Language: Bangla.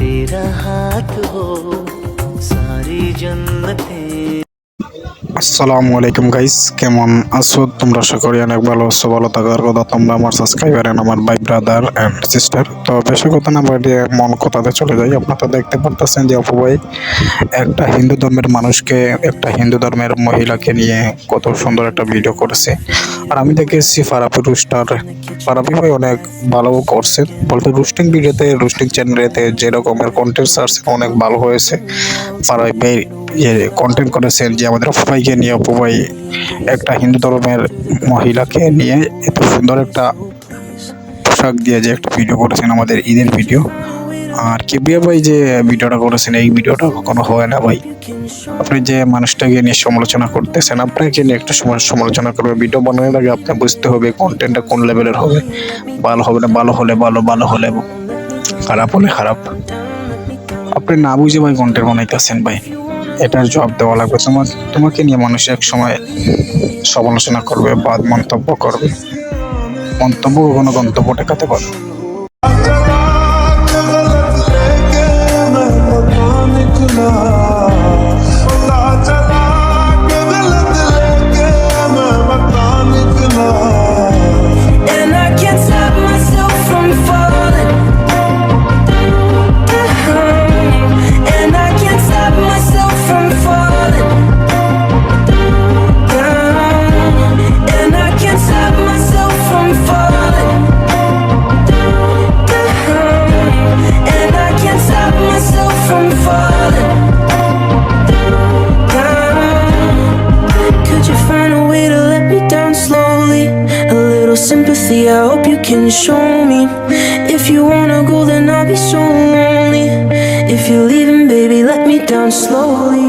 तेरा हाथ हो सारी जन्नतें। আসসালামু আলাইকুম গাইস, কেমন আছো তোমরা? আশা করি অনেক ভালো আছো। ভালো থাকার কথা তোমরা আমার সাবস্ক্রাইবার এন্ড আমার ভাই ব্রাদার এন্ড সিস্টার। তো বেশি কথা না বাড়িয়ে মন কথাতে চলে যাই। আপনারা দেখতে পারতেছেন যে অপু ভাই একটা হিন্দু ধর্মের মানুষকে, একটা হিন্দু ধর্মের মহিলাকে নিয়ে কত সুন্দর একটা ভিডিও করেছে। আর আমি দেখেছি ফারাপি রুস্টার, ফারাপি ভাই অনেক ভালো করছে বলতে, রুস্টিং ভিডিওতে, রুস্টিং চ্যানেলেতে যে রকমের কন্টেন্ট আসছে অনেক ভালো হয়েছে। ফারাপি ভাই কন্টেন্ট করেছেন যে আমাদের অপু ভাইকে নিয়ে, অপু ভাই একটা হিন্দু ধর্মের মহিলাকে নিয়ে এত সুন্দর একটা পোশাক দিয়ে যে একটা ভিডিও করেছেন, আমাদের ঈদের ভিডিও। আর কিবিয়া ভাই যে ভিডিওটা করেছেন, এই ভিডিওটা কখনো হয় না ভাই। আপনি যে মানুষটাকে নিয়ে সমালোচনা করতেছেন, আপনাকে নিয়ে একটা সময় সমালোচনা করবে, ভিডিও বানানোর আগে আপনার বুঝতে হবে কন্টেন্টটা কোন লেভেলের হবে। ভালো হবে না, ভালো হলে ভালো, ভালো হলে খারাপ হলে খারাপ। আপনি না বুঝে ভাই কন্টেন্ট বানাইতেছেন ভাই, এটার জবাব দেওয়া লাগবে। তোমাকে নিয়ে মানুষ এক সময় সমালোচনা করবে, বাদ মন্তব্য করবে। মন্তব্য কখনো গন্তব্য টেকাতে পারে। Sympathy, I hope you can show me. If you wanna go, then I'll be so lonely. If you're leaving, baby, let me down slowly.